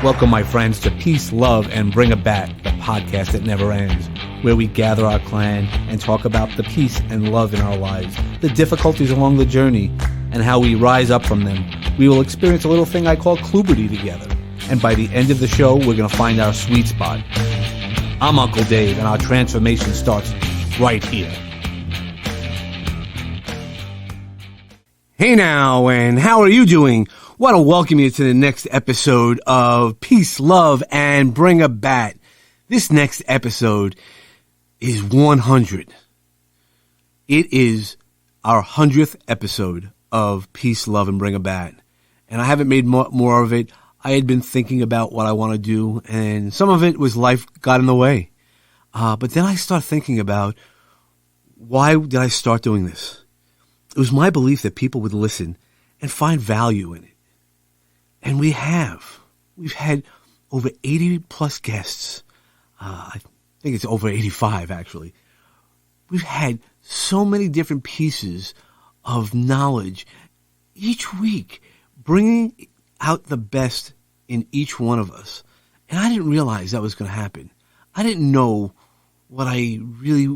Welcome, my friends, to Peace, Love, and Bring a Bat, the podcast that never ends, where we gather our clan and talk about the peace and love in our lives, the difficulties along the journey, and how we rise up from them. We will experience a little thing I call Kluberty together, and by the end of the show, we're going to find our sweet spot. I'm Uncle Dave, and our transformation starts right here. Hey now, and how are you doing? Want to welcome you to the next episode of Peace, Love, and Bring a Bat. This next episode is 100. It is our 100th episode of Peace, Love, and Bring a Bat. And I haven't made more of it. I had been thinking about what I want to do, and some of it was life got in the way. But then I started thinking about, why did I start doing this? It was my belief that people would listen and find value in it. And we have. We've had over 80 plus guests. I think it's over 85, actually. We've had so many different pieces of knowledge each week, bringing out the best in each one of us. And I didn't realize that was going to happen. I didn't know the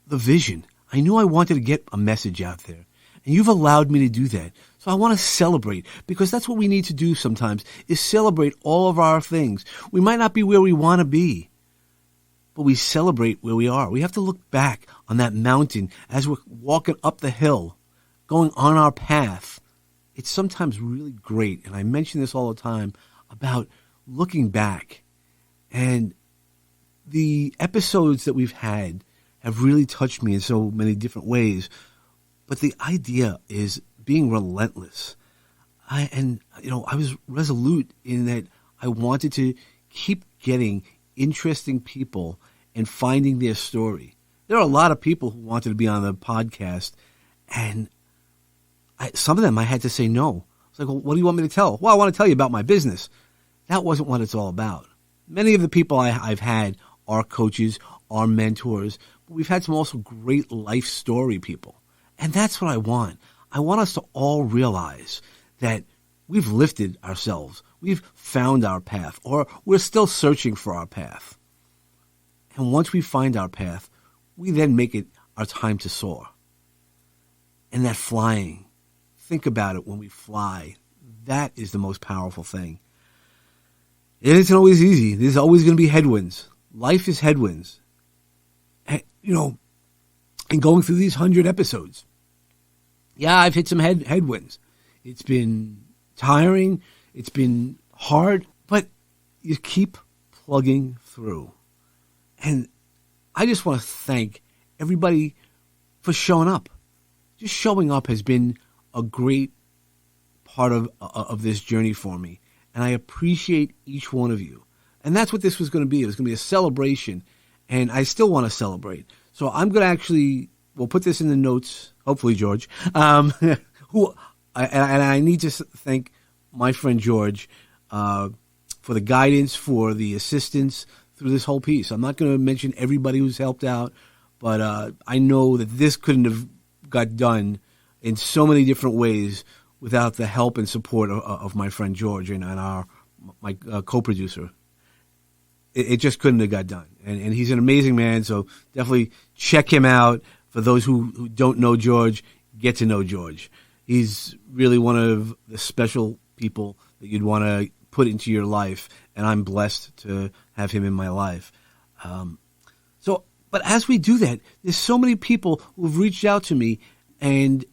vision. I knew I wanted to get a message out there. And you've allowed me to do that. So I want to celebrate, because that's what we need to do sometimes, is celebrate all of our things. We might not be where we want to be, but we celebrate where we are. We have to look back on that mountain as we're walking up the hill, going on our path. It's sometimes really great, and I mention this all the time, about looking back. And the episodes that we've had have really touched me in so many different ways. But the idea is being relentless. I was resolute in that I wanted to keep getting interesting people and finding their story. There are a lot of people who wanted to be on the podcast, and some of them I had to say no. It's like, well, what do you want me to tell? Well, I want to tell you about my business. That wasn't what it's all about. Many of the people I've had are coaches, are mentors, but we've had some also great life story people. And that's what I want. I want us to all realize that we've lifted ourselves. We've found our path, or we're still searching for our path. And once we find our path, we then make it our time to soar. And that flying, think about it when we fly. That is the most powerful thing. It isn't always easy. There's always going to be headwinds. Life is headwinds. And, and going through these 100 episodes, yeah, I've hit some headwinds. It's been tiring. It's been hard, but you keep plugging through. And I just want to thank everybody for showing up. Just showing up has been a great part of this journey for me. And I appreciate each one of you. And that's what this was going to be. It was going to be a celebration. And I still want to celebrate. So I'm going to we'll put this in the notes, hopefully, George. I need to thank my friend George for the guidance, for the assistance through this whole piece. I'm not going to mention everybody who's helped out, but I know that this couldn't have got done in so many different ways without the help and support of my friend George and my co-producer. It just couldn't have got done. And he's an amazing man, so definitely check him out. For those who don't know George, get to know George. He's really one of the special people that you'd want to put into your life, and I'm blessed to have him in my life. But as we do that, there's so many people who've reached out to me and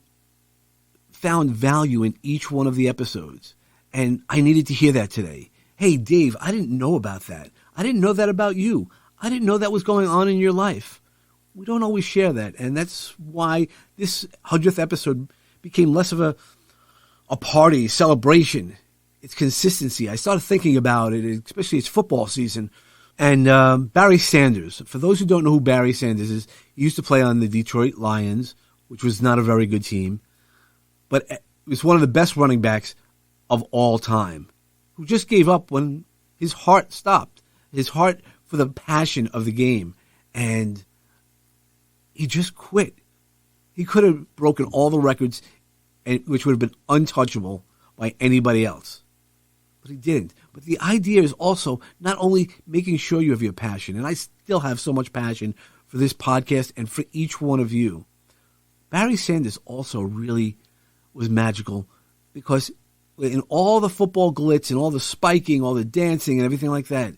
found value in each one of the episodes, and I needed to hear that today. Hey, Dave, I didn't know about that. I didn't know that about you. I didn't know that was going on in your life. We don't always share that, and that's why this 100th episode became less of a party, celebration. It's consistency. I started thinking about it, especially it's football season. And Barry Sanders, for those who don't know who Barry Sanders is, he used to play on the Detroit Lions, which was not a very good team, but it was one of the best running backs of all time, who just gave up when his heart stopped, his heart for the passion of the game, and he just quit. He could have broken all the records, which would have been untouchable by anybody else. But he didn't. But the idea is also not only making sure you have your passion, and I still have so much passion for this podcast and for each one of you. Barry Sanders also really was magical because in all the football glitz and all the spiking, all the dancing and everything like that,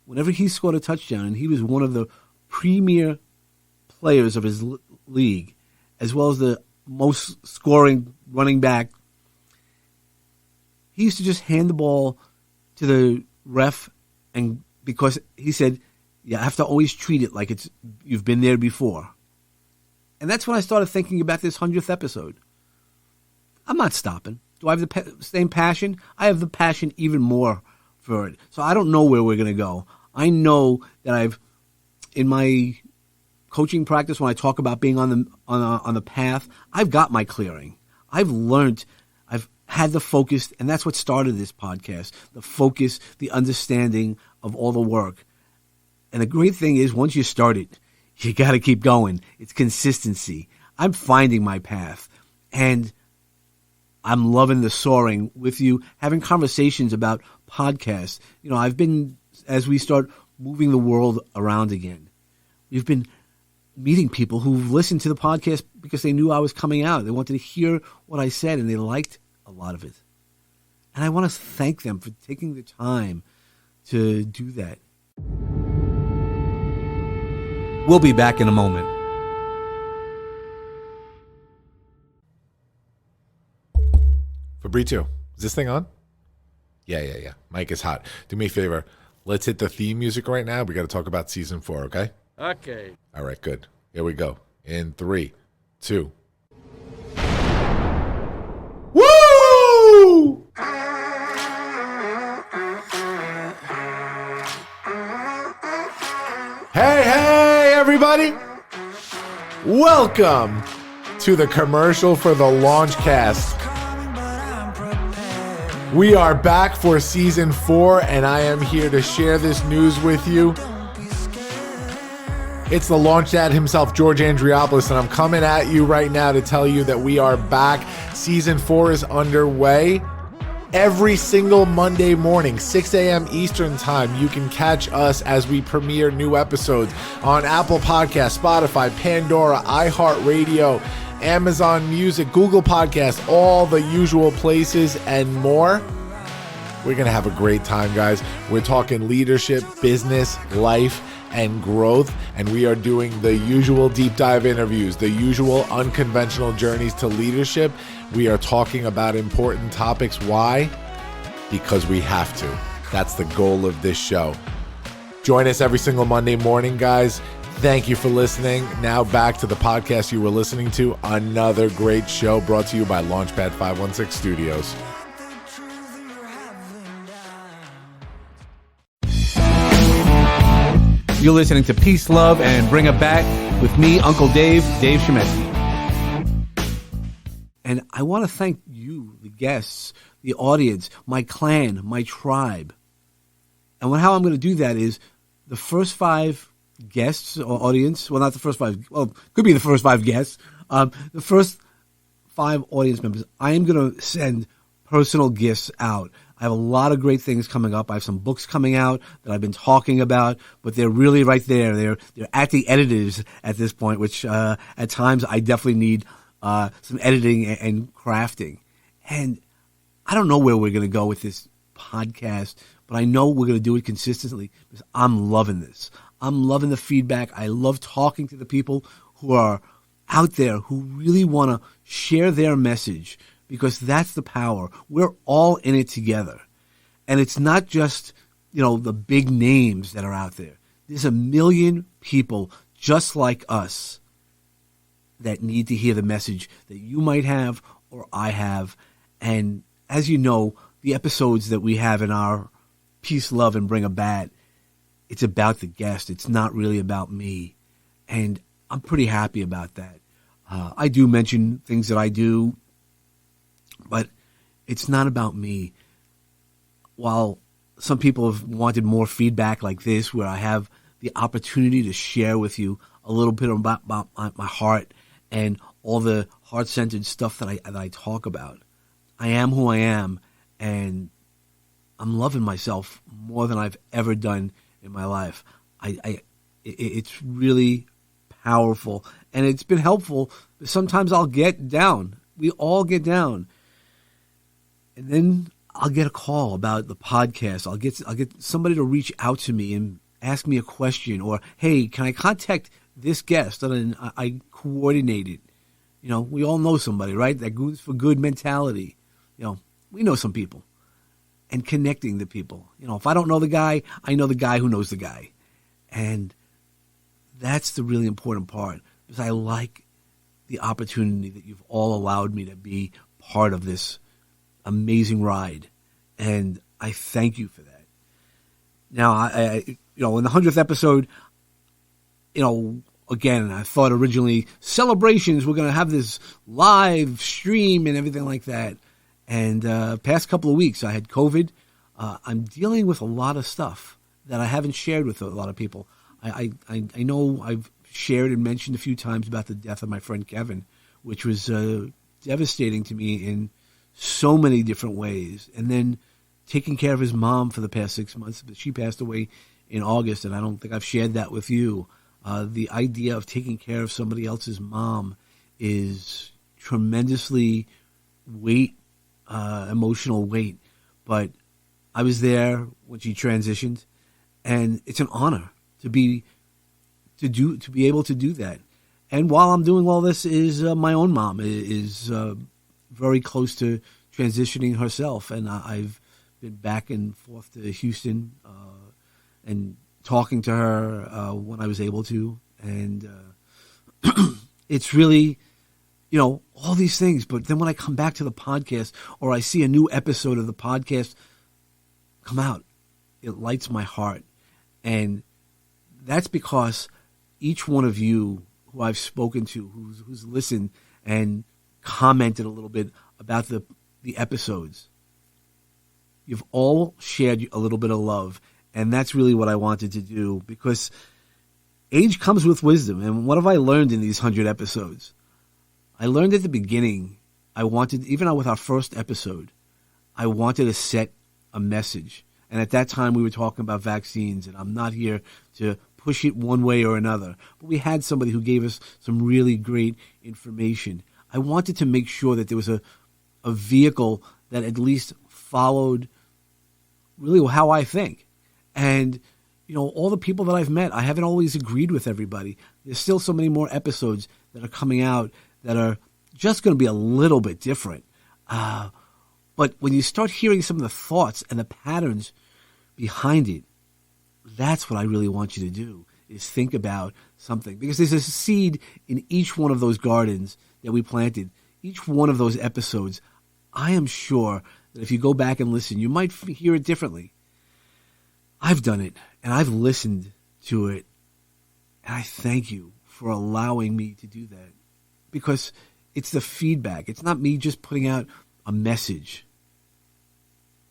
whenever he scored a touchdown, and he was one of the premier players of his league, as well as the most scoring running back, he used to just hand the ball to the ref, and because he said, "You have to always treat it like you've been there before." And that's when I started thinking about this 100th episode. I'm not stopping. Do I have the same passion? I have the passion even more for it. So I don't know where we're going to go. I know that in my coaching practice, when I talk about being on the path, I've got my clearing. I've learned. I've had the focus, and that's what started this podcast, the focus, the understanding of all the work. And the great thing is, once you start it, you got to keep going. It's consistency. I'm finding my path, and I'm loving the soaring with you, having conversations about podcasts. You know, I've been, as we start moving the world around again, we've been meeting people who've listened to the podcast because they knew I was coming out. They wanted to hear what I said, and they liked a lot of it. And I want to thank them for taking the time to do that. We'll be back in a moment. Fabrizio, is this thing on? Yeah. Mike is hot. Do me a favor. Let's hit the theme music right now. We got to talk about season 4, okay? Okay. All right, good. Here we go. In 3, 2. Woo! Hey, everybody. Welcome to the commercial for the Launchcast. We are back for season 4, and I am here to share this news with you. It's the Launchpad himself, George Andriopoulos, and I'm coming at you right now to tell you that we are back. Season 4 is underway. Every single Monday morning, 6 a.m. Eastern Time, you can catch us as we premiere new episodes on Apple Podcasts, Spotify, Pandora, iHeartRadio, Amazon Music, Google Podcasts, all the usual places and more. We're going to have a great time, guys. We're talking leadership, business, life, and growth, and we are doing the usual deep dive interviews, the usual unconventional journeys to leadership. We are talking about important topics. Why? Because we have to. That's the goal of this show. Join us every single Monday morning, guys. Thank you for listening. Now back to the podcast you were listening to. Another great show brought to you by Launchpad 516 Studios. You're listening to Peace, Love, and Bring It Back with me, Uncle Dave Shemetsky. And I want to thank you, the guests, the audience, my clan, my tribe. And how I'm going to do that is the first 5 guests or audience, well, not the first 5, well, could be the first 5 guests, the first 5 audience members, I am going to send personal gifts out. I have a lot of great things coming up. I have some books coming out that I've been talking about, but they're really right there. They're at the editors at this point, which at times I definitely need some editing and crafting. And I don't know where we're going to go with this podcast, but I know we're going to do it consistently because I'm loving this. I'm loving the feedback. I love talking to the people who are out there who really want to share their message, because that's the power. We're all in it together. And it's not just, the big names that are out there. There's a million people just like us that need to hear the message that you might have or I have. And as you know, the episodes that we have in our Peace, Love, and Bring a Bat, it's about the guest. It's not really about me. And I'm pretty happy about that. I do mention things that I do, but it's not about me. While some people have wanted more feedback like this, where I have the opportunity to share with you a little bit about my heart and all the heart-centered stuff that I talk about. I am who I am, and I'm loving myself more than I've ever done in my life. It's really powerful, and it's been helpful. Sometimes I'll get down. We all get down, and then I'll get a call about the podcast. I'll get somebody to reach out to me and ask me a question, or hey, can I contact this guest? And then I coordinate it. You know, we all know somebody, right? That goes for good mentality. You know, we know some people, and connecting the people. You know, if I don't know the guy, I know the guy who knows the guy, and that's the really important part, because I like the opportunity that you've all allowed me to be part of this amazing ride, and I thank you for that. Now, I in the 100th episode, again, I thought originally celebrations, we're going to have this live stream and everything like that, and past couple of weeks, I had COVID. I'm dealing with a lot of stuff that I haven't shared with a lot of people. I know I've shared and mentioned a few times about the death of my friend Kevin, which was devastating to me in so many different ways. And then taking care of his mom for the past 6 months. She passed away in August, and I don't think I've shared that with you. The idea of taking care of somebody else's mom is tremendously emotional weight. But I was there when she transitioned, and it's an honor to be able to do that. And while I'm doing all this, is my own mom is very close to transitioning herself, and I've been back and forth to Houston and talking to her when I was able to, and it's really, all these things. But then when I come back to the podcast, or I see a new episode of the podcast come out, it lights my heart. And that's because each one of you who I've spoken to, who's listened and commented a little bit about the episodes, you've all shared a little bit of love. And that's really what I wanted to do, because age comes with wisdom. And what have I learned in these 100 episodes? I learned at the beginning, even with our first episode, I wanted to set a message. And at that time, we were talking about vaccines, and I'm not here to push it one way or another. But we had somebody who gave us some really great information. I wanted to make sure that there was a vehicle that at least followed really how I think. And, all the people that I've met, I haven't always agreed with everybody. There's still so many more episodes that are coming out that are just going to be a little bit different. But when you start hearing some of the thoughts and the patterns behind it, that's what I really want you to do, is think about something. Because there's a seed in each one of those gardens that we planted, each one of those episodes. I am sure that if you go back and listen, you might hear it differently. I've done it, and I've listened to it, and I thank you for allowing me to do that. Because it's the feedback. It's not me just putting out a message.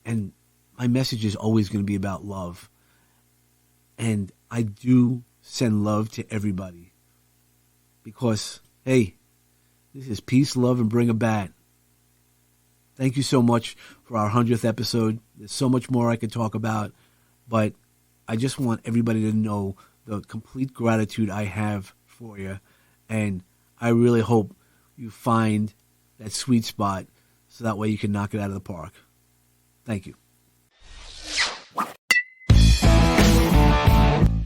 And my message is always going to be about love. And I do send love to everybody. Because, hey, this is peace, love, and bring a bat. Thank you so much for our 100th episode. There's so much more I could talk about. But I just want everybody to know the complete gratitude I have for you. And I really hope you find that sweet spot so that way you can knock it out of the park. Thank you.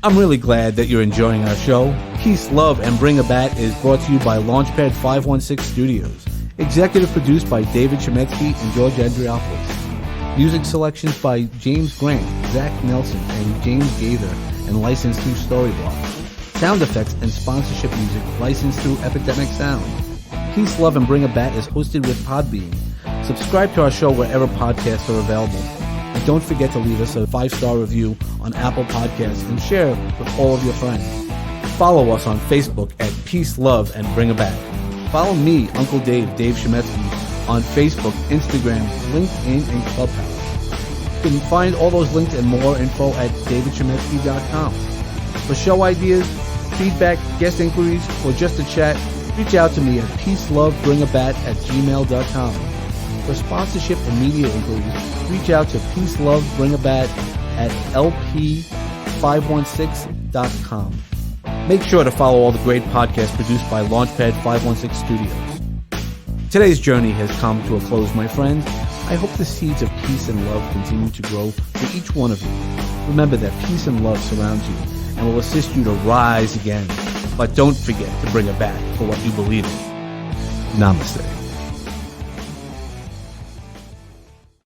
I'm really glad that you're enjoying our show. Peace, Love, and Bring a Bat is brought to you by Launchpad 516 Studios. Executive produced by David Chemetsky and George Andriopoulos. Music selections by James Grant, Zach Nelson, and James Gaither, and licensed through Storyblocks. Sound effects and sponsorship music licensed through Epidemic Sound. Peace, Love, and Bring a Bat is hosted with Podbean. Subscribe to our show wherever podcasts are available. And don't forget to leave us a 5-star review on Apple Podcasts and share with all of your friends. Follow us on Facebook at Peace, Love, and Bring a Bat. Follow me, Uncle Dave Chemetsky, on Facebook, Instagram, LinkedIn, and Clubhouse. You can find all those links and more info at davidchemetsky.com. For show ideas, feedback, guest inquiries, or just to chat, reach out to me at peacelovebringabat@gmail.com. For sponsorship or media inquiries, reach out to Peace Love Bring a Bat at lp516.com. Make sure to follow all the great podcasts produced by Launchpad 516 Studios. Today's journey has come to a close, my friends. I hope the seeds of peace and love continue to grow for each one of you. Remember that peace and love surrounds you and will assist you to rise again. But don't forget to bring a bat for what you believe in. Namaste.